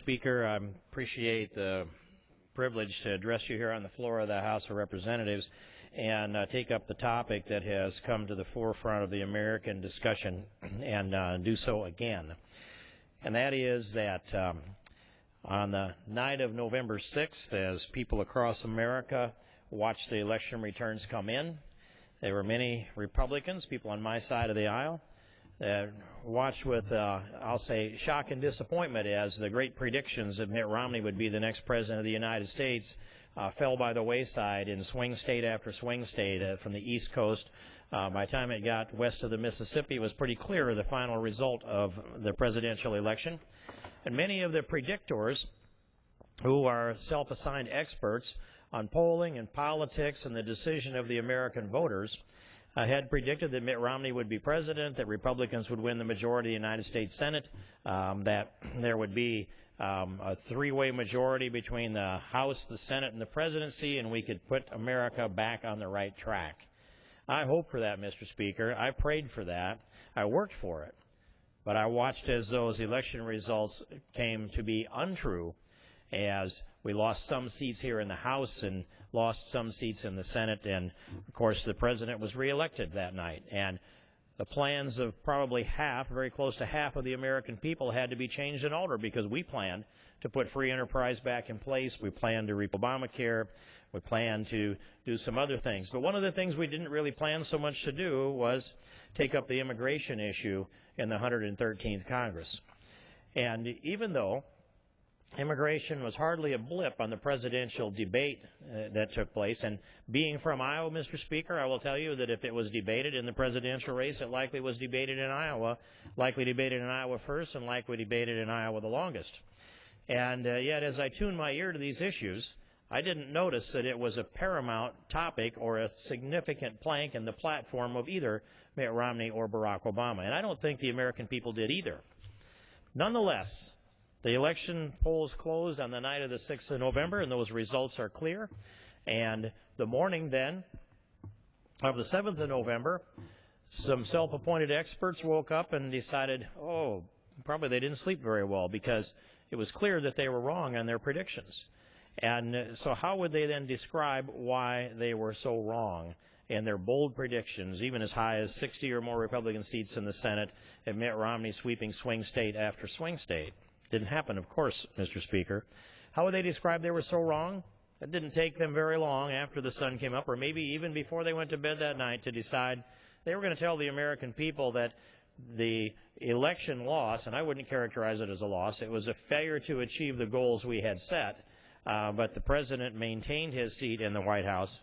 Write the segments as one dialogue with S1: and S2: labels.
S1: Speaker, I appreciate the privilege to address you here on the floor of the House of Representatives and take up the topic that has come to the forefront of the American discussion and do so again. And that is that on the night of November 6th, as people across America watched the election returns come in, there were many Republicans, people on my side of the aisle, that watched with, I'll say, shock and disappointment as the great predictions that Mitt Romney would be the next president of the United States fell by the wayside in swing state after swing state from the East Coast. By the time it got west of the Mississippi, it was pretty clear the final result of the presidential election. And many of the predictors, who are self-assigned experts on polling and politics and the decision of the American voters, had predicted that Mitt Romney would be president, that Republicans would win the majority of the United States Senate, that there would be a three-way majority between the House, the Senate, and the presidency, and we could put America back on the right track. I hope for that, Mr. Speaker. I prayed for that. I worked for it. But I watched as those election results came to be untrue, as we lost some seats here in the House and lost some seats in the Senate, and of course the president was reelected that night. And the plans of probably half, very close to half of the American people had to be changed and altered, because we planned to put free enterprise back in place. We planned to repeal Obamacare. We planned to do some other things. But one of the things we didn't really plan so much to do was take up the immigration issue in the 113th Congress. And even though immigration was hardly a blip on the presidential debate that took place, and being from Iowa, Mr. Speaker, I will tell you that if it was debated in the presidential race, it likely was debated in Iowa, likely debated in Iowa first, and likely debated in Iowa the longest. And yet, as I tuned my ear to these issues, I didn't notice that it was a paramount topic or a significant plank in the platform of either Mitt Romney or Barack Obama. And I don't think the American people did either. Nonetheless, the election polls closed on the night of the 6th of November, and those results are clear. And the morning then of the 7th of November, some self-appointed experts woke up and decided, oh, probably they didn't sleep very well, because it was clear that they were wrong on their predictions. And so how would they then describe why they were so wrong in their bold predictions, even as high as 60 or more Republican seats in the Senate, and Mitt Romney sweeping swing state after swing state? Didn't happen, of course, Mr. Speaker. How would they describe they were so wrong? It didn't take them very long after the sun came up, or maybe even before they went to bed that night, to decide they were going to tell the American people that the election loss, and I wouldn't characterize it as a loss, it was a failure to achieve the goals we had set, but the president maintained his seat in the White House.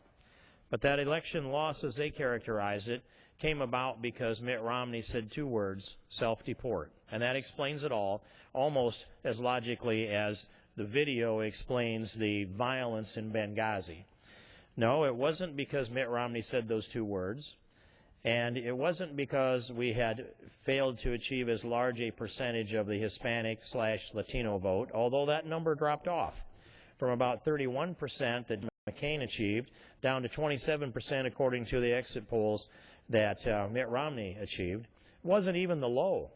S1: But that election loss, as they characterized it, came about because Mitt Romney said two words: self-deport. And that explains it all, almost as logically as the video explains the violence in Benghazi. No, it wasn't because Mitt Romney said those two words, and it wasn't because we had failed to achieve as large a percentage of the Hispanic/Latino vote, although that number dropped off from about 31% that McCain achieved down to 27% according to the exit polls that Mitt Romney achieved. It wasn't even the low.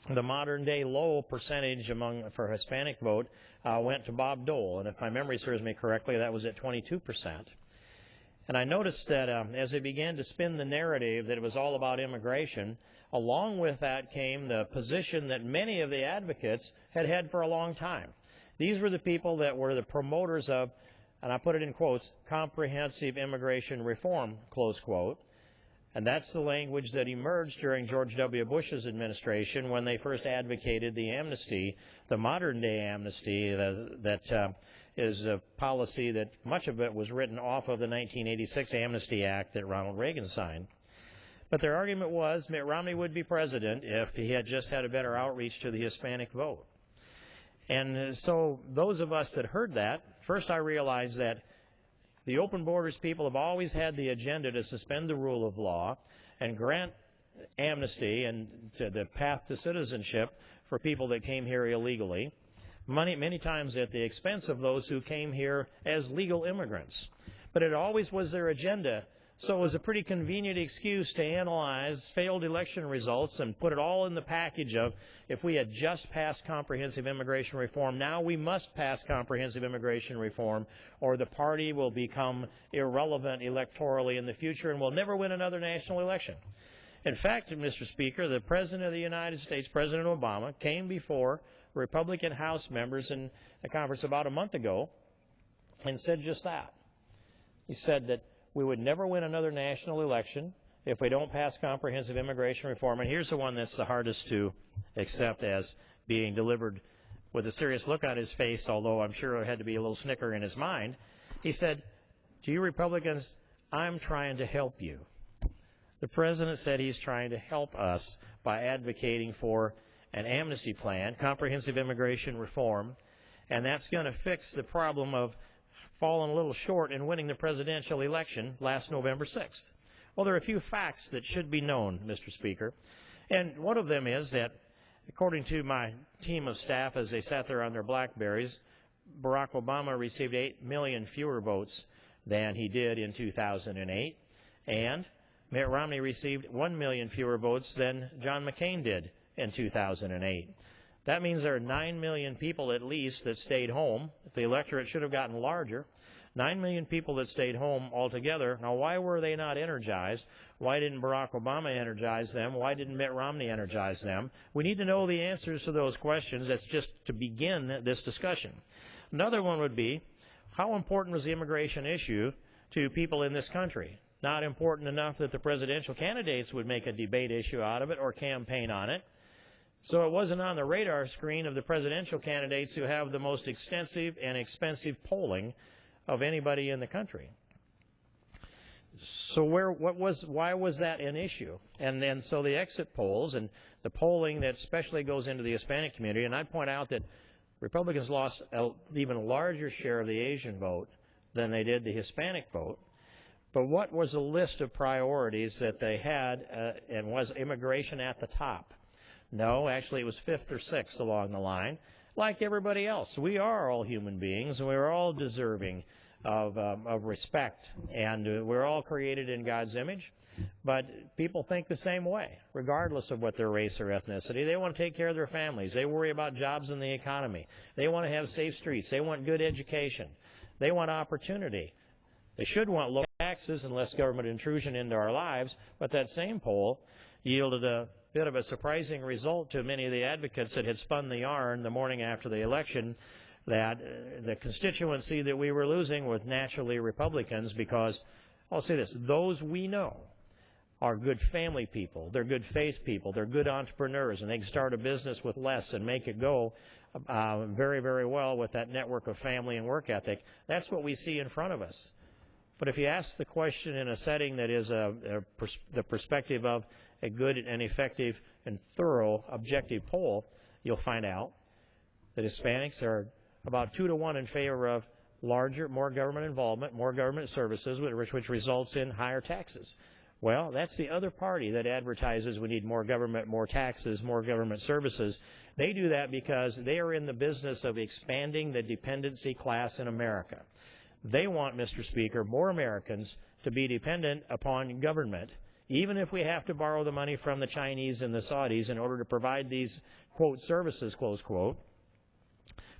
S1: The modern-day low percentage for Hispanic vote went to Bob Dole, and if my memory serves me correctly, that was at 22%. And I noticed that as they began to spin the narrative that it was all about immigration, along with that came the position that many of the advocates had had for a long time. These were the people that were the promoters of, and I put it in quotes, comprehensive immigration reform, close quote. And that's the language that emerged during George W. Bush's administration when they first advocated the amnesty, the modern-day amnesty that is a policy that much of it was written off of the 1986 Amnesty Act that Ronald Reagan signed. But their argument was Mitt Romney would be president if he had just had a better outreach to the Hispanic vote. And so those of us that heard that, first I realized that the open borders people have always had the agenda to suspend the rule of law and grant amnesty and to the path to citizenship for people that came here illegally, many times at the expense of those who came here as legal immigrants. But it always was their agenda So it was a pretty convenient excuse to analyze failed election results and put it all in the package of, if we had just passed comprehensive immigration reform, now we must pass comprehensive immigration reform, or the party will become irrelevant electorally in the future and will never win another national election. In fact, Mr. Speaker, the President of the United States, President Obama, came before Republican House members in a conference about a month ago and said just that. He said that we would never win another national election if we don't pass comprehensive immigration reform. And here's the one that's the hardest to accept as being delivered with a serious look on his face, although I'm sure it had to be a little snicker in his mind. He said, to you Republicans, I'm trying to help you. The President said he's trying to help us by advocating for an amnesty plan, comprehensive immigration reform, and that's going to fix the problem of fallen a little short in winning the presidential election last November 6th. Well, there are a few facts that should be known, Mr. Speaker, and one of them is that, according to my team of staff as they sat there on their BlackBerries, Barack Obama received 8 million fewer votes than he did in 2008, and Mitt Romney received 1 million fewer votes than John McCain did in 2008. That means there are 9 million people at least that stayed home. The electorate should have gotten larger. 9 million people that stayed home altogether. Now, why were they not energized? Why didn't Barack Obama energize them? Why didn't Mitt Romney energize them? We need to know the answers to those questions. That's just to begin this discussion. Another one would be, how important was the immigration issue to people in this country? Not important enough that the presidential candidates would make a debate issue out of it or campaign on it. So it wasn't on the radar screen of the presidential candidates who have the most extensive and expensive polling of anybody in the country. So why was that an issue? And then so the exit polls and the polling that especially goes into the Hispanic community, and I'd point out that Republicans lost an even larger share of the Asian vote than they did the Hispanic vote. But what was the list of priorities that they had, and was immigration at the top? No, actually it was 5th or 6th along the line. Like everybody else, we are all human beings, and we're all deserving of respect, and we're all created in God's image. But people think the same way, regardless of what their race or ethnicity. They want to take care of their families. They worry about jobs in the economy. They want to have safe streets. They want good education. They want opportunity. They should want low taxes and less government intrusion into our lives, but that same poll yielded a bit of a surprising result to many of the advocates that had spun the yarn the morning after the election, that the constituency that we were losing was naturally Republicans, because, I'll say this, those we know are good family people, they're good faith people, they're good entrepreneurs, and they can start a business with less and make it go very, very well with that network of family and work ethic. That's what we see in front of us. But if you ask the question in a setting that is the perspective of a good and effective and thorough objective poll, you'll find out that Hispanics are about 2 to 1 in favor of more government involvement, more government services, which results in higher taxes. Well, that's the other party that advertises we need more government, more taxes, more government services. They do that because they are in the business of expanding the dependency class in America. They want, Mr. Speaker, more Americans to be dependent upon government, even if we have to borrow the money from the Chinese and the Saudis in order to provide these, quote, services, close quote,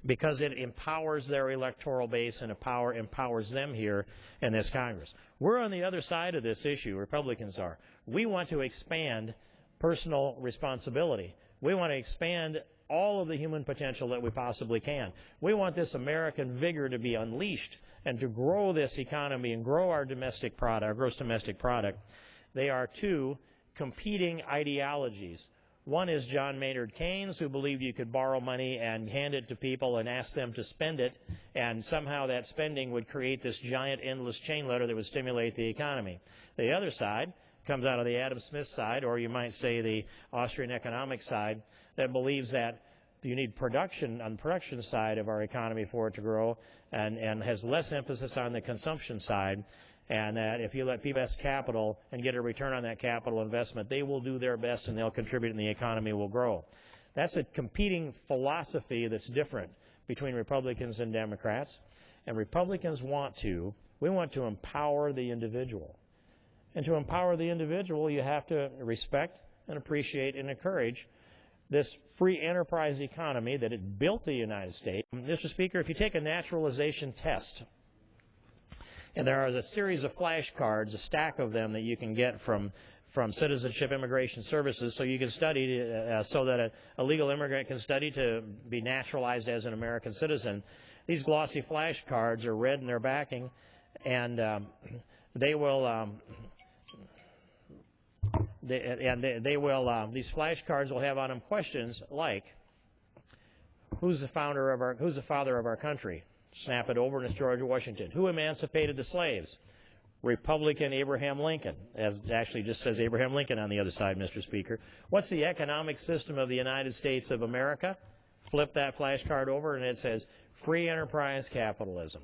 S1: because it empowers their electoral base and empowers them here in this Congress. We're on the other side of this issue, Republicans are. We want to expand personal responsibility. We want to expand all of the human potential that we possibly can. We want this American vigor to be unleashed and to grow this economy and grow our domestic product, our gross domestic product. They are two competing ideologies. One is John Maynard Keynes, who believed you could borrow money and hand it to people and ask them to spend it, and somehow that spending would create this giant endless chain letter that would stimulate the economy. The other side comes out of the Adam Smith side, or you might say the Austrian economic side, that believes that you need production on the production side of our economy for it to grow, and has less emphasis on the consumption side, and that if you let people invest capital and get a return on that capital investment, they will do their best and they'll contribute and the economy will grow. That's a competing philosophy that's different between Republicans and Democrats. And Republicans we want to empower the individual. And to empower the individual, you have to respect and appreciate and encourage this free enterprise economy that had built the United States. Mr. Speaker, if you take a naturalization test, and there are a series of flashcards, a stack of them that you can get from Citizenship Immigration Services, so you can study, so that a legal immigrant can study to be naturalized as an American citizen. These glossy flashcards are red in their backing, and they will these flashcards will have on them questions like, who's the father of our country? Snap it over, and it's George Washington. Who emancipated the slaves? Republican Abraham Lincoln. As it actually just says Abraham Lincoln on the other side, Mr. Speaker. What's the economic system of the United States of America? Flip that flashcard over, and it says free enterprise capitalism.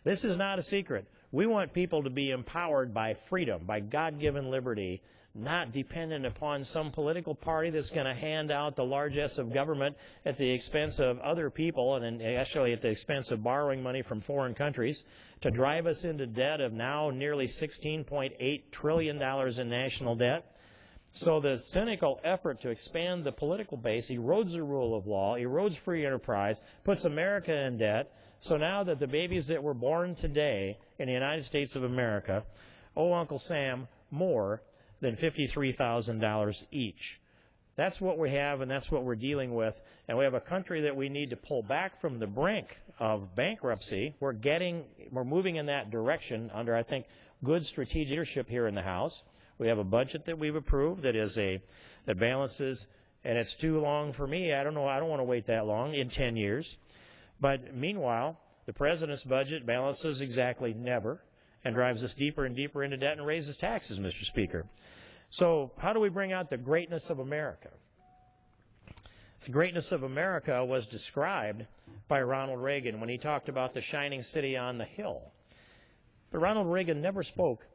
S1: This is not a secret. We want people to be empowered by freedom, by God-given liberty, not dependent upon some political party that's going to hand out the largesse of government at the expense of other people, and actually at the expense of borrowing money from foreign countries, to drive us into debt of now nearly $16.8 trillion in national debt. So the cynical effort to expand the political base erodes the rule of law, erodes free enterprise, puts America in debt. So now that the babies that were born today in the United States of America owe Uncle Sam more than $53,000 each. That's what we have, and that's what we're dealing with. And we have a country that we need to pull back from the brink of bankruptcy. We're moving in that direction under, I think, good strategic leadership here in the House. We have a budget that we've approved that balances, and it's too long for me. I don't want to wait that long, in 10 years. But meanwhile, the President's budget balances exactly never and drives us deeper and deeper into debt and raises taxes, Mr. Speaker. So how do we bring out the greatness of America? The greatness of America was described by Ronald Reagan when he talked about the shining city on the hill. But Ronald Reagan never spoke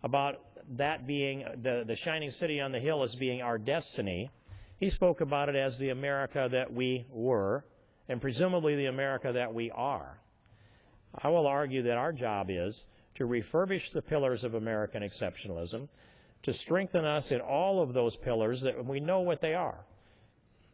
S1: about that being the shining city on the hill as being our destiny. He spoke about it as the America that we were, and presumably the America that we are. I will argue that our job is to refurbish the pillars of American exceptionalism, to strengthen us in all of those pillars that we know what they are.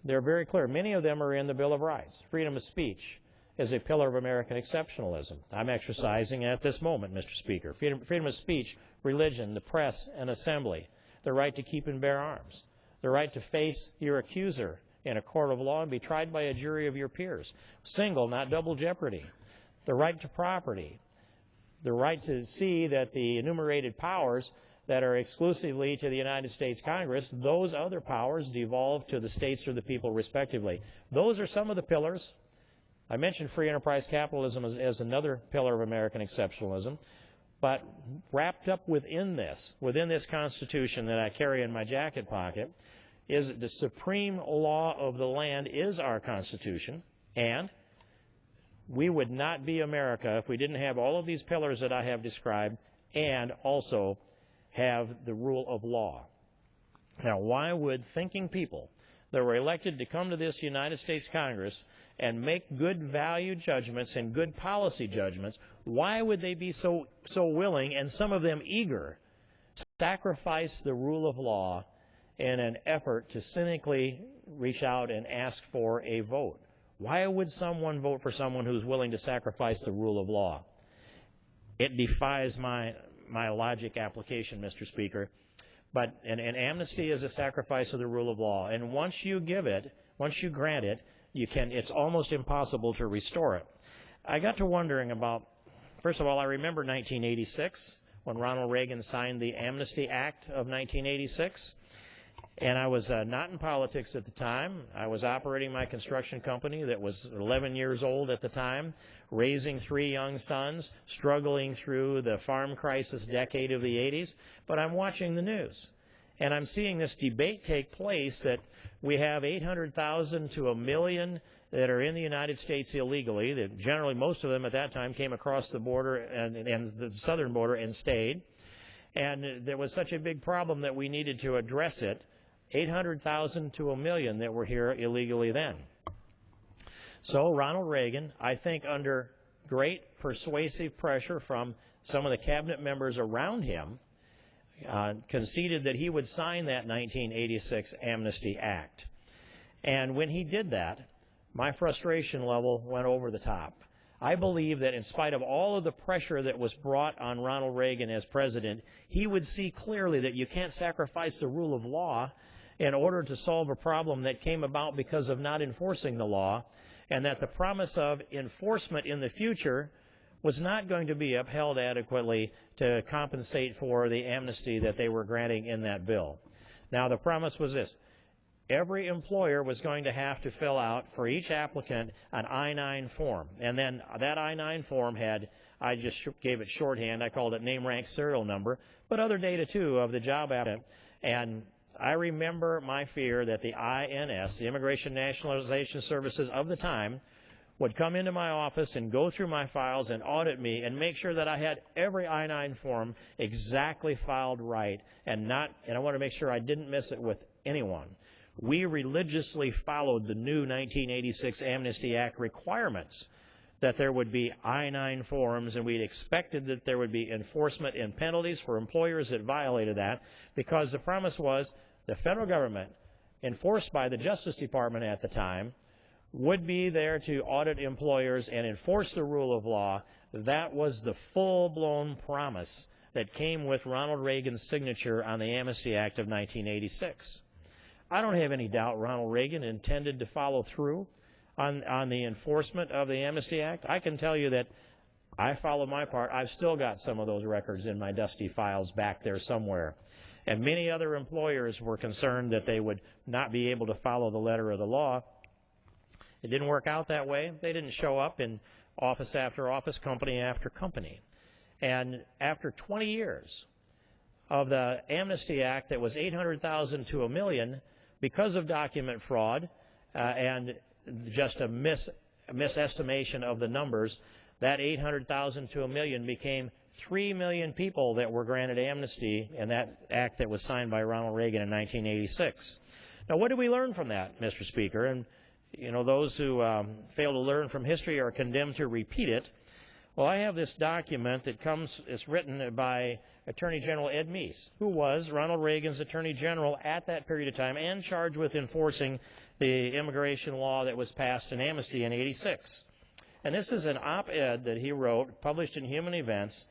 S1: They're very clear. Many of them are in the Bill of Rights. Freedom of speech is a pillar of American exceptionalism. I'm exercising at this moment, Mr. Speaker. Freedom of speech, religion, the press, and assembly, the right to keep and bear arms, the right to face your accuser in a court of law and be tried by a jury of your peers, single, not double jeopardy, the right to property, the right to see that the enumerated powers that are exclusively to the United States Congress, those other powers devolve to the states or the people respectively. Those are some of the pillars. I mentioned free enterprise capitalism as another pillar of American exceptionalism, but wrapped up within this Constitution that I carry in my jacket pocket, is that the supreme law of the land is our Constitution, and we would not be America if we didn't have all of these pillars that I have described and also have the rule of law. Now, why would thinking people that were elected to come to this United States Congress and make good value judgments and good policy judgments, why would they be so willing, and some of them eager, to sacrifice the rule of law in an effort to cynically reach out and ask for a vote? Why would someone vote for someone who's willing to sacrifice the rule of law? It defies my logic application, Mr. Speaker. But an amnesty is a sacrifice of the rule of law, and once you grant it, it's almost impossible to restore it. I got to wondering about, first of all, I remember 1986 when Ronald Reagan signed the Amnesty Act of 1986. And I was not in politics at the time. I was operating my construction company that was 11 years old at the time, raising 3 young sons, struggling through the farm crisis decade of the 80s. But I'm watching the news, and I'm seeing this debate take place that we have 800,000 to 1 million that are in the United States illegally. That generally, most of them at that time came across the border and the southern border and stayed. And there was such a big problem that we needed to address it. 800,000 to 1 million that were here illegally then. So Ronald Reagan, I think under great persuasive pressure from some of the cabinet members around him, conceded that he would sign that 1986 Amnesty Act. And when he did that, my frustration level went over the top. I believe that in spite of all of the pressure that was brought on Ronald Reagan as president, he would see clearly that you can't sacrifice the rule of law in order to solve a problem that came about because of not enforcing the law, and that the promise of enforcement in the future was not going to be upheld adequately to compensate for the amnesty that they were granting in that bill. Now, the promise was this. Every employer was going to have to fill out for each applicant an I-9 form. And then that I-9 form had, I just gave it shorthand, I called it name, rank, serial number, but other data too of the job applicant. And I remember my fear that the INS, the Immigration Nationalization Services of the time, would come into my office and go through my files and audit me and make sure that I had every I-9 form exactly filed right, and I want to make sure I didn't miss it with anyone. We religiously followed the new 1986 Amnesty Act requirements that there would be I-9 forms, and we'd expected that there would be enforcement and penalties for employers that violated that, because the promise was the federal government, enforced by the Justice Department at the time, would be there to audit employers and enforce the rule of law. That was the full-blown promise that came with Ronald Reagan's signature on the Amnesty Act of 1986. I don't have any doubt Ronald Reagan intended to follow through on the enforcement of the Amnesty Act. I can tell you that I followed my part. I've still got some of those records in my dusty files back there somewhere. And many other employers were concerned that they would not be able to follow the letter of the law. It didn't work out that way. They didn't show up in office after office, company after company. And after 20 years of the Amnesty Act that was 800,000 to 1 million, because of document fraud and just a misestimation of the numbers, that 800,000 to 1 million became 3 million people that were granted amnesty in that act that was signed by Ronald Reagan in 1986. Now, what did we learn from that, Mr. Speaker? And, you know, those who fail to learn from history are condemned to repeat it. Well, I have this document that it's written by Attorney General Ed Meese, who was Ronald Reagan's Attorney General at that period of time and charged with enforcing the immigration law that was passed in amnesty in '86. And this is an op-ed that he wrote, published in Human Events,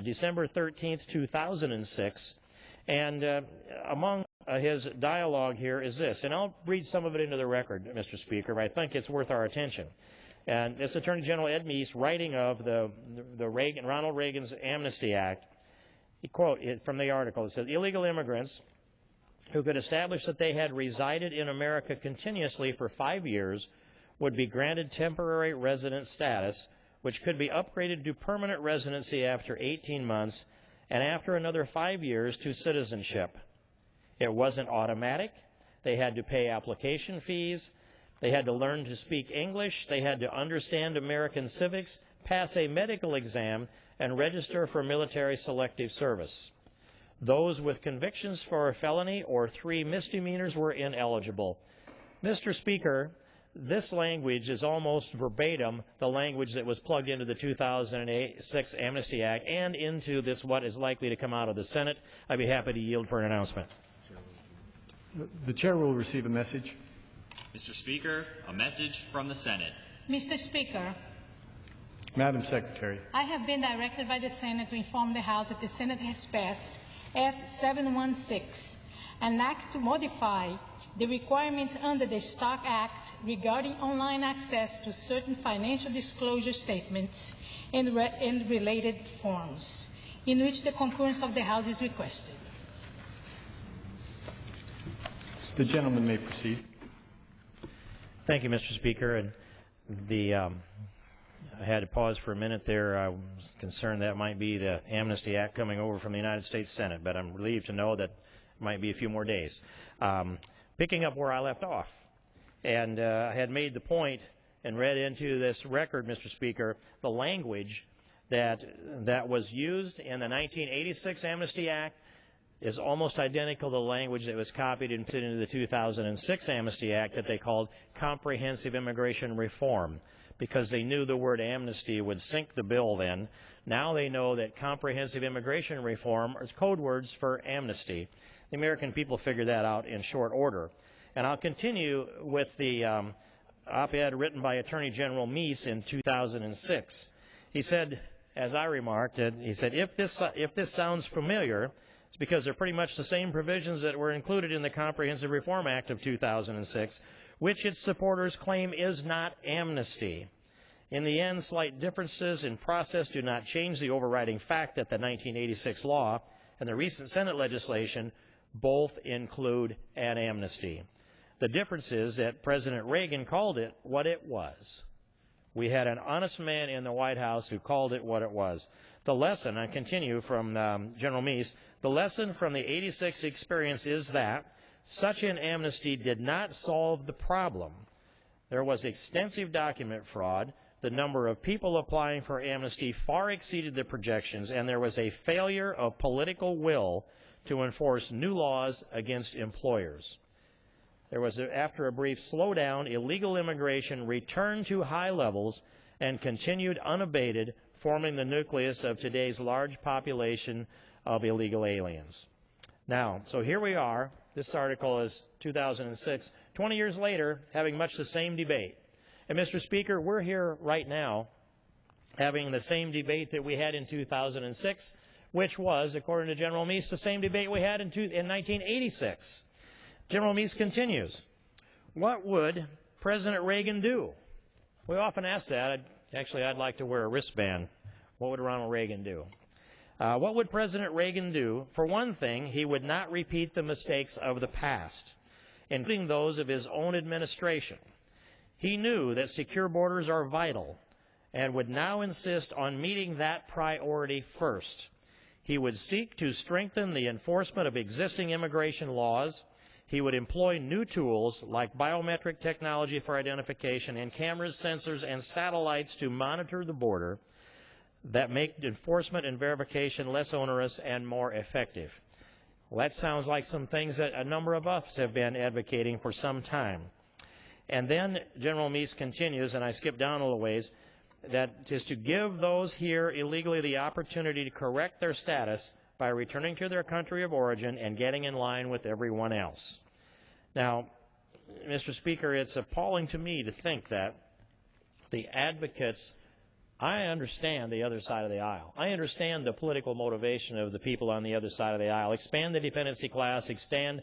S1: December 13th, 2006. And among his dialogue here is this, and I'll read some of it into the record, Mr. Speaker, but I think it's worth our attention. And this Attorney General Ed Meese, writing of the Ronald Reagan's Amnesty Act, he quote from the article. It says, illegal immigrants who could establish that they had resided in America continuously for 5 years would be granted temporary resident status, which could be upgraded to permanent residency after 18 months, and after another 5 years to citizenship. It wasn't automatic. They had to pay application fees. They had to learn to speak English. They had to understand American civics, pass a medical exam, and register for military selective service. Those with convictions for a felony or 3 misdemeanors were ineligible. Mr. Speaker, this language is almost verbatim the language that was plugged into the 2006 Amnesty Act and into this what is likely to come out of the Senate. I'd be happy to yield for an announcement.
S2: The chair will receive a message.
S3: Mr. Speaker, a message from the Senate.
S4: Mr. Speaker,
S2: Madam Secretary.
S4: I have been directed by the Senate to inform the House that the Senate has passed S-716, an act to modify the requirements under the Stock Act regarding online access to certain financial disclosure statements and related forms, in which the concurrence of the House is requested.
S2: The gentleman may proceed.
S1: Thank you, Mr. Speaker. And I had to pause for a minute there. I was concerned that might be the Amnesty Act coming over from the United States Senate, but I'm relieved to know that it might be a few more days. Picking up where I left off, and I had made the point and read into this record, Mr. Speaker, the language that was used in the 1986 Amnesty Act is almost identical to the language that was copied and put into the 2006 Amnesty Act that they called Comprehensive Immigration Reform. because they knew the word amnesty would sink the bill then. Now they know that comprehensive immigration reform is code words for amnesty. The American people figured that out in short order. And I'll continue with the op-ed written by Attorney General Meese in 2006. He said, as I remarked, he said, if this sounds familiar, it's because they're pretty much the same provisions that were included in the Comprehensive Reform Act of 2006, which its supporters claim is not amnesty. In the end, slight differences in process do not change the overriding fact that the 1986 law and the recent Senate legislation both include an amnesty. The difference is that President Reagan called it what it was. We had an honest man in the White House who called it what it was. The lesson, I continue from General Meese, the lesson from the 86 experience is that such an amnesty did not solve the problem. There was extensive document fraud. The number of people applying for amnesty far exceeded the projections, and there was a failure of political will to enforce new laws against employers. There was, after a brief slowdown, illegal immigration returned to high levels and continued unabated, forming the nucleus of today's large population of illegal aliens. Now, so here we are. This article is 2006. 20 years later, having much the same debate. And, Mr. Speaker, we're here right now having the same debate that we had in 2006, which was, according to General Meese, the same debate we had in 1986. General Meese continues, what would President Reagan do? We often ask that. Actually, I'd like to wear a wristband. What would Ronald Reagan do? What would President Reagan do? For one thing, he would not repeat the mistakes of the past, including those of his own administration. He knew that secure borders are vital and would now insist on meeting that priority first. He would seek to strengthen the enforcement of existing immigration laws. He would employ new tools like biometric technology for identification and cameras, sensors, and satellites to monitor the border that make enforcement and verification less onerous and more effective. Well, that sounds like some things that a number of us have been advocating for some time. And then General Meese continues, and I skip down a little ways, that is to give those here illegally the opportunity to correct their status by returning to their country of origin and getting in line with everyone else. Now, Mr. Speaker, it's appalling to me to think that the advocates, I understand the other side of the aisle. I understand the political motivation of the people on the other side of the aisle. Expand the dependency class, expand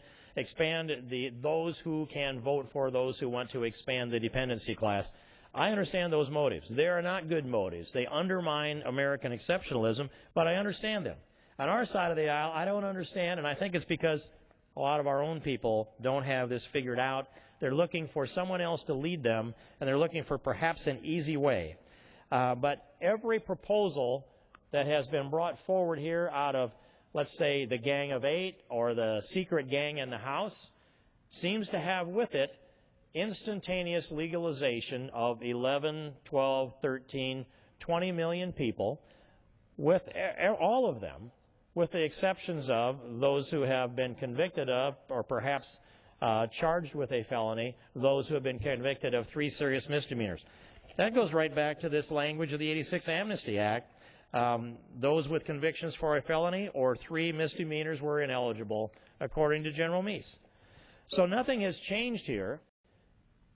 S1: those who can vote for those who want to expand the dependency class. I understand those motives. They are not good motives. They undermine American exceptionalism, but I understand them. On our side of the aisle, I don't understand, and I think it's because a lot of our own people don't have this figured out. They're looking for someone else to lead them, and they're looking for perhaps an easy way. But every proposal that has been brought forward here out of, let's say, the Gang of Eight or the secret gang in the House seems to have with it instantaneous legalization of 11, 12, 13, 20 million people, with all of them, with the exceptions of those who have been convicted of or perhaps charged with a felony, those who have been convicted of 3 serious misdemeanors. That goes right back to this language of the 86 Amnesty Act. Those with convictions for a felony or 3 misdemeanors were ineligible, according to General Meese. So nothing has changed here,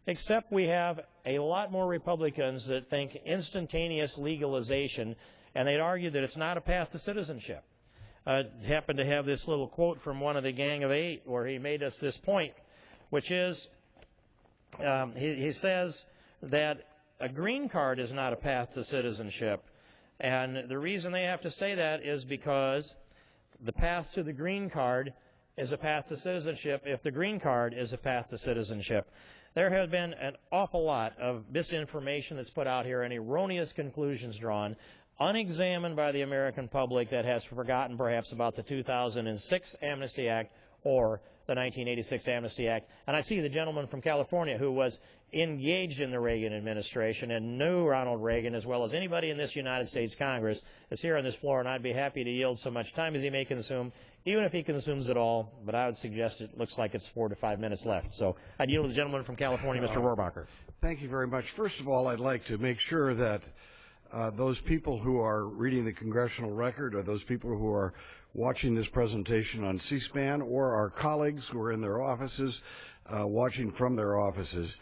S1: except we have a lot more Republicans that think instantaneous legalization, and they'd argue that it's not a path to citizenship. I happen to have this little quote from one of the Gang of Eight where he made us this point, which is, he says that a green card is not a path to citizenship. And the reason they have to say that is because the path to the green card is a path to citizenship if the green card is a path to citizenship. There have been an awful lot of misinformation that's put out here and erroneous conclusions drawn, unexamined by the American public, that has forgotten perhaps about the 2006 Amnesty Act or the 1986 Amnesty Act. And I see the gentleman from California who was engaged in the Reagan administration and knew Ronald Reagan as well as anybody in this United States Congress is here on this floor, and I'd be happy to yield so much time as he may consume, even if he consumes it all, but I would suggest it looks like it's 4 to 5 minutes left. So I'd yield to the gentleman from California, Mr. Rohrabacher.
S5: Thank you very much. First of all, I'd like to make sure that those people who are reading the congressional record, or those people who are watching this presentation on C-SPAN, or our colleagues who are in their offices, watching from their offices,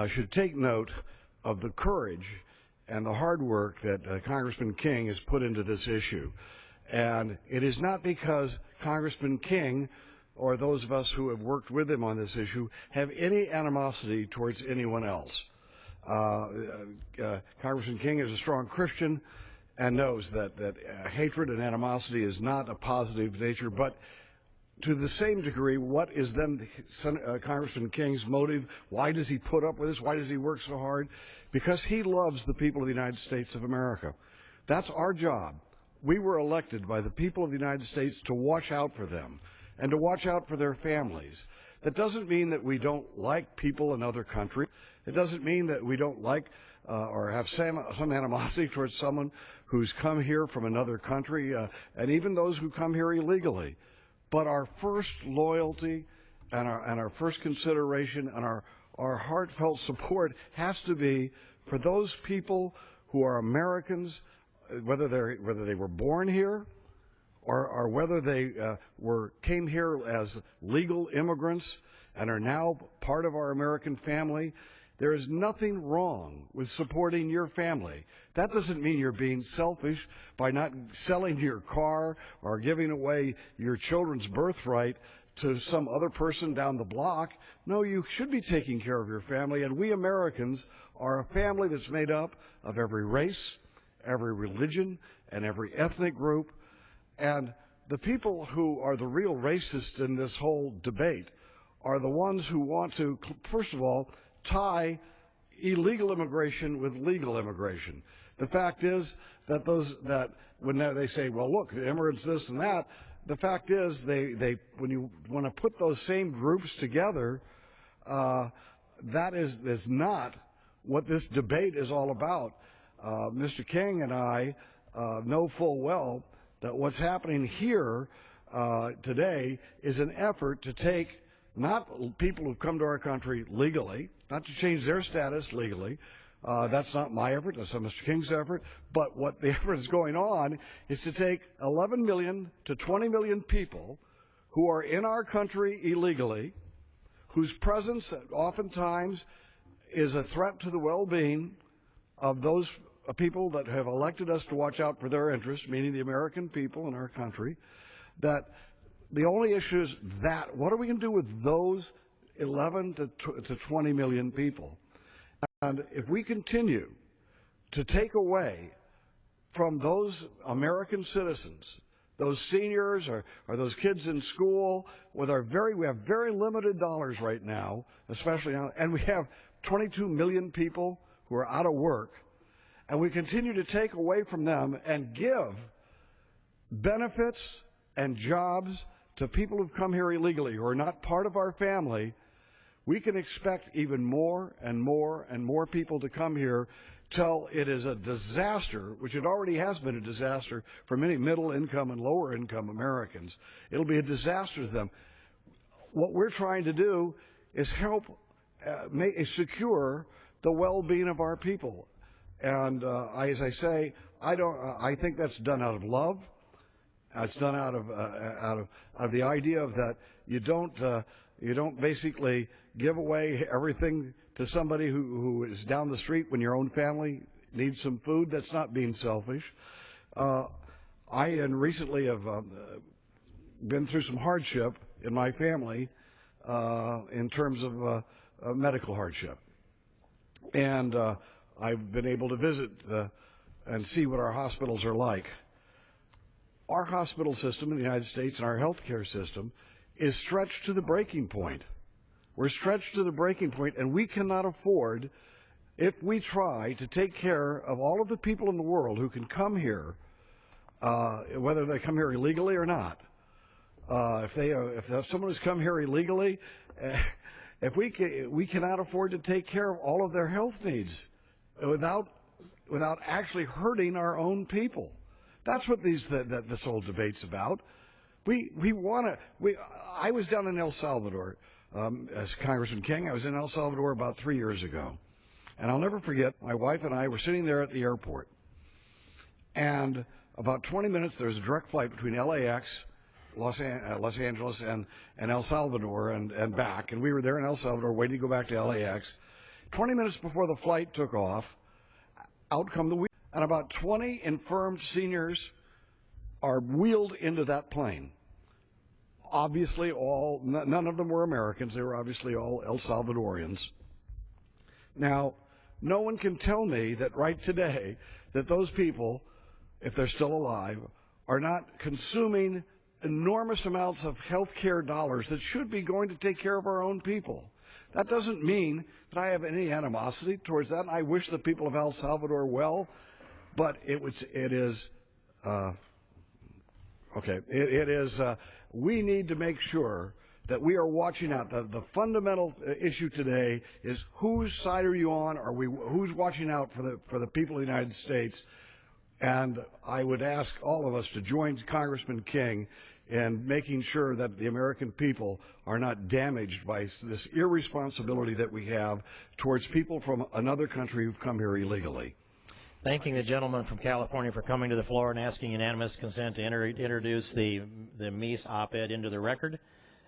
S5: should take note of the courage and the hard work that Congressman King has put into this issue. And it is not because Congressman King or those of us who have worked with him on this issue have any animosity towards anyone else. Congressman King is a strong Christian and knows that hatred and animosity is not a positive nature, but to the same degree, what is then Congressman King's motive? Why does he put up with this? Why does he work so hard? Because he loves the people of the United States of America. That's our job. We were elected by the people of the United States to watch out for them and to watch out for their families. That doesn't mean that we don't like people in other countries. It doesn't mean that we don't like or have some animosity towards someone who's come here from another country, and even those who come here illegally. But our first loyalty and our first consideration and our heartfelt support has to be for those people who are Americans, whether they were born here or whether they came here as legal immigrants and are now part of our American family. There is nothing wrong with supporting your family. That doesn't mean you're being selfish by not selling your car or giving away your children's birthright to some other person down the block. No, you should be taking care of your family, and we Americans are a family that's made up of every race, every religion, and every ethnic group. And the people who are the real racists in this whole debate are the ones who want to, first of all, tie illegal immigration with legal immigration. The fact is that when they say, well, look, the immigrants this and that, the fact is when you want to put those same groups together, that is not what this debate is all about. Mr. King and I know full well that what's happening here today is an effort to take not people who've come to our country legally, not to change their status legally. That's not my effort, that's not Mr. King's effort, but what the effort is going on is to take 11 million to 20 million people who are in our country illegally, whose presence oftentimes is a threat to the well-being of those people that have elected us to watch out for their interests, meaning the American people in our country, that the only issue is that what are we going to do with those 11 to 20 million people? And if we continue to take away from those American citizens, those seniors or those kids in school, we have very limited dollars right now, especially now, and we have 22 million people who are out of work, and we continue to take away from them and give benefits and jobs to people who've come here illegally, who are not part of our family, we can expect even more and more and more people to come here till it is a disaster, which it already has been a disaster for many middle-income and lower-income Americans. It'll be a disaster to them. What we're trying to do is help secure the well-being of our people. And as I say, I think that's done out of love. It's done out of the idea of that you don't basically give away everything to somebody who is down the street when your own family needs some food. That's not being selfish. I recently have been through some hardship in my family in terms of medical hardship, and I've been able to visit and see what our hospitals are like. Our hospital system in the United States and our health care system is stretched to the breaking point. We're stretched to the breaking point, and we cannot afford, if we try to take care of all of the people in the world who can come here, whether they come here illegally or not, if someone has come here illegally, if we cannot afford to take care of all of their health needs without actually hurting our own people. That's what this whole debate's about. I was down in El Salvador, as Congressman King. I was in El Salvador about 3 years ago. And I'll never forget, my wife and I were sitting there at the airport. And about 20 minutes, there's a direct flight between LAX, Los Angeles, and El Salvador and back. And we were there in El Salvador waiting to go back to LAX. 20 minutes before the flight took off, out come the wheels. And about 20 infirmed seniors are wheeled into that plane. Obviously none of them were Americans. They were obviously all El Salvadorians. Now, no one can tell me that right today that those people, if they're still alive, are not consuming enormous amounts of health care dollars that should be going to take care of our own people. That doesn't mean that I have any animosity towards that. I wish the people of El Salvador well, but we need to make sure that we are watching out. The fundamental issue today is whose side are you on? Who's watching out for the people of the United States? And I would ask all of us to join Congressman King in making sure that the American people are not damaged by this irresponsibility that we have towards people from another country who've come here illegally.
S1: Thanking the gentleman from California for coming to the floor and asking unanimous consent to introduce the Meese op-ed into the record,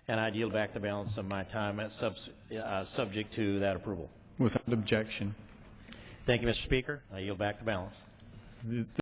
S1: and I yield back the balance of my time subject to that approval.
S2: Without objection.
S1: Thank you, Mr. Speaker. I yield back the balance.